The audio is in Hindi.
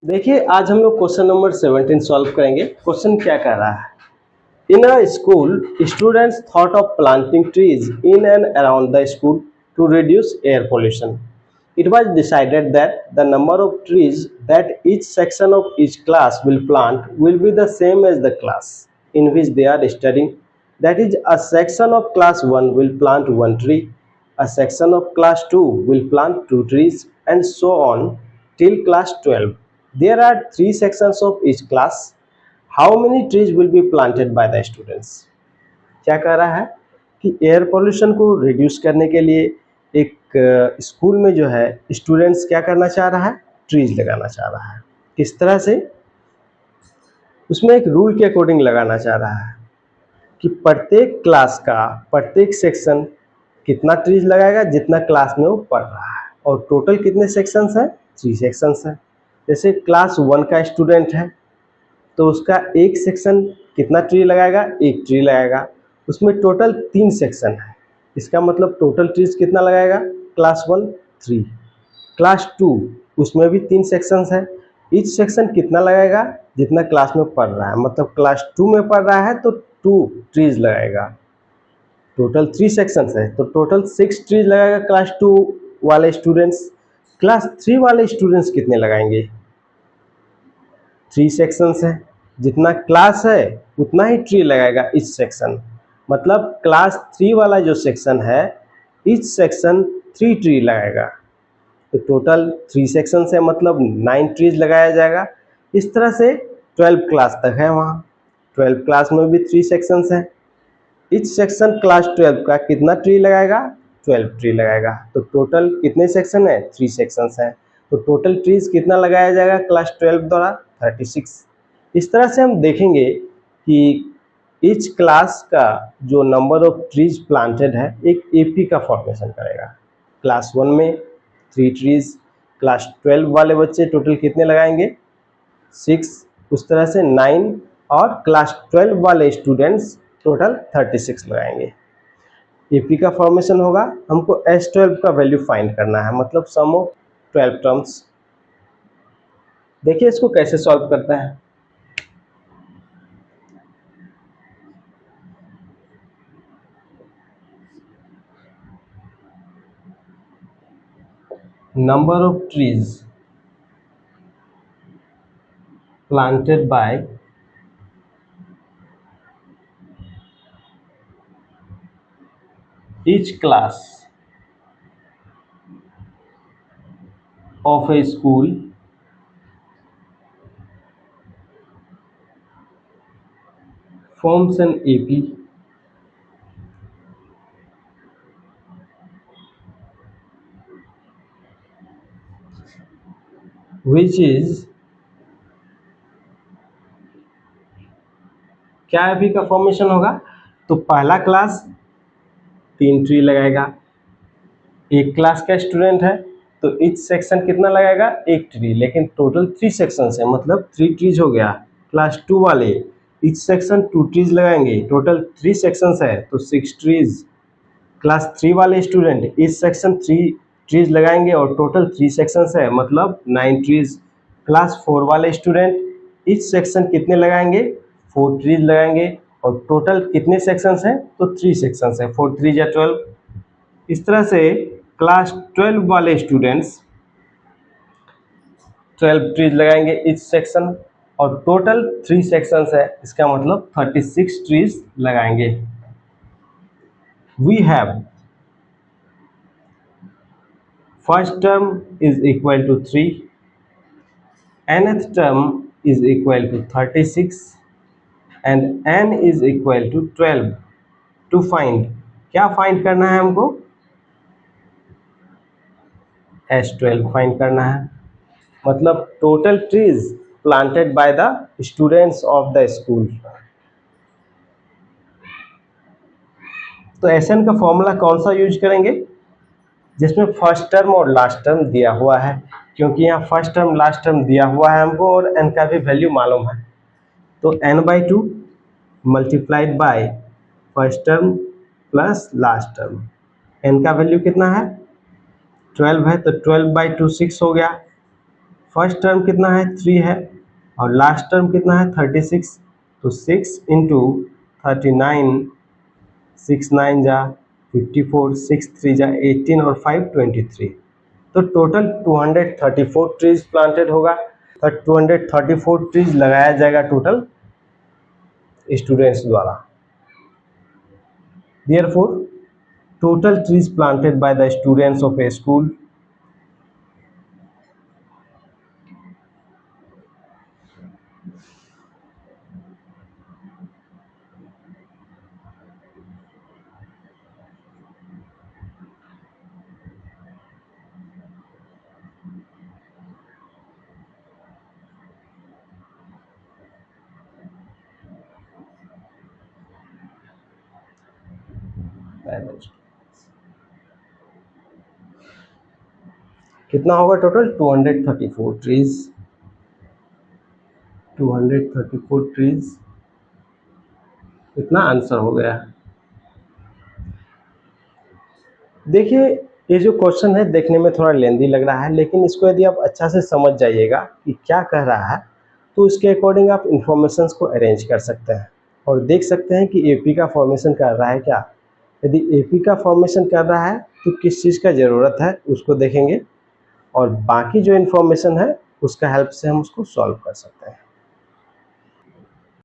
देखिए आज हम लोग क्वेश्चन नंबर 17 सॉल्व करेंगे। क्वेश्चन क्या कह रहा है? In a school students thought of planting trees in and around the school to reduce air pollution. It was decided that the number of trees that each section of each class will plant will be the same as the class in which they are studying. That is, a section of class 1 will plant one tree, a section of class 2 will plant two trees, and so on till class 12. There are three sections of each class. How many trees will be planted by the students? क्या कह रहा है कि एयर पोल्यूशन को रिड्यूस करने के लिए एक स्कूल में जो है स्टूडेंट्स क्या करना चाह रहा है? ट्रीज लगाना चाह रहा है। किस तरह से? उसमें एक रूल के अकॉर्डिंग लगाना चाह रहा है कि प्रत्येक क्लास का प्रत्येक सेक्शन कितना ट्रीज लगाएगा जितना क्लास में वो पढ़ रहा है। और टोटल कितने सेक्शंस हैं? 3 सेक्शंस हैं। जैसे क्लास 1 का स्टूडेंट है तो उसका एक सेक्शन कितना ट्री लगाएगा? एक ट्री लगाएगा। उसमें टोटल 3 सेक्शन है, इसका मतलब टोटल ट्रीज कितना लगाएगा? क्लास 1 3, क्लास 2 उसमें भी 3 सेक्शंस है। ईच सेक्शन कितना लगाएगा? जितना क्लास में पढ़ रहा है। मतलब क्लास 2 में पढ़ रहा है तो 2 ट्रीज लगाएगा। टोटल 3 सेक्शंस है तो टोटल 6 ट्रीज लगाएगा क्लास 2 वाले स्टूडेंट्स। क्लास 3 वाले स्टूडेंट्स कितने लगाएंगे? 3 सेक्शंस है, जितना क्लास है उतना ही ट्री लगाएगा इच सेक्शन। मतलब क्लास 3 वाला जो सेक्शन है इच सेक्शन 3 ट्री लगाएगा। तो टोटल 3 सेक्शंस है मतलब 9 ट्रीज लगाया जाएगा। इस तरह से 12 क्लास तक है। वहाँ 12 क्लास में भी 3 सेक्शंस है। इच सेक्शन क्लास 12 का कितना ट्री लगाएगा? 12 ट्री लगाएगा। तो टोटल कितने सेक्शन है? 3 सेक्शंस हैं। तो टोटल ट्रीज कितना लगाया जाएगा क्लास 12 द्वारा? 36। इस तरह से हम देखेंगे कि इच क्लास का जो नंबर ऑफ ट्रीज प्लांटेड है एक एपी का फॉर्मेशन करेगा। क्लास 1 में 3 ट्रीज, क्लास 12 वाले बच्चे टोटल कितने लगाएंगे? 6, उस तरह से 9 और क्लास 12 वाले स्टूडेंट्स टोटल 36 लगाएंगे। एपी का फॉर्मेशन होगा। हमको S12 का वैल्यू फाइंड करना है, मतलब सम ऑफ 12 टर्म्स। देखिए इसको कैसे सॉल्व करते हैं। Number of trees planted by each class of a school forms an AP which is क्या एपी का फॉर्मेशन होगा? तो पहला क्लास 3 ट्री लगाएगा। एक क्लास का स्टूडेंट है तो इच सेक्शन कितना लगाएगा? एक ट्री। लेकिन टोटल 3 सेक्शंस है मतलब 3 ट्रीज हो गया। क्लास 2 वाले इच सेक्शन 2 ट्रीज लगाएंगे। टोटल 3 सेक्शंस है तो 6 ट्रीज। क्लास 3 वाले स्टूडेंट इच सेक्शन 3 ट्रीज लगाएंगे और टोटल 3 सेक्शंस है मतलब 9 ट्रीज। क्लास 4 वाले स्टूडेंट इच सेक्शन कितने लगाएंगे? 4 ट्रीज लगाएंगे और टोटल कितने सेक्शंस हैं? तो 3 सेक्शंस है। 4 3 या 12। इस तरह से क्लास 12 वाले स्टूडेंट्स 12 ट्रीज लगाएंगे इच सेक्शन और टोटल 3 सेक्शंस है, इसका मतलब 36 ट्रीज लगाएंगे। We have first term is equal to 3, nth term is equal to 36 and n is equal to 12. To find, क्या फाइंड करना है हमको? S12 फाइंड करना है। मतलब total trees planted by the students of the school. तो Sn का फॉर्मूला कौन सा यूज करेंगे? जिसमें फर्स्ट टर्म और लास्ट टर्म दिया हुआ है, क्योंकि यहाँ फर्स्ट टर्म लास्ट टर्म दिया हुआ है हमको और n का भी वैल्यू मालूम है। तो n/2 multiplied by first term plus last term. n का वैल्यू कितना है? 12 है तो 12/2 6 हो गया। फर्स्ट टर्म कितना है 3 है और लास्ट टर्म कितना है 36, तो 6 इंटू 39, 6 9 जा 54, 6 3 जा 18 और 5 23, तो टोटल 234 ट्रीज प्लांटेड होगा। तो 234 ट्रीज लगाया जाएगा टोटल स्टूडेंट्स द्वारा। Therefore, total trees planted by the students of a school कितना होगा टोटल 234 ट्रीज। 234 ट्रीज इतना आंसर हो गया। देखिए ये जो क्वेश्चन है देखने में थोड़ा लेंदी लग रहा है, लेकिन इसको यदि आप अच्छा से समझ जाइएगा कि क्या कह रहा है तो उसके अकॉर्डिंग आप इंफॉर्मेशंस को अरेंज कर सकते हैं और देख सकते हैं कि एपी का फॉर्मेशन कर रहा है क्या। यदि एपी का फॉर्मेशन कर रहा है तो किस चीज़ का ज़रूरत है उसको देखेंगे और बाकी जो इन्फॉर्मेशन है उसका हेल्प से हम उसको सॉल्व कर सकते हैं।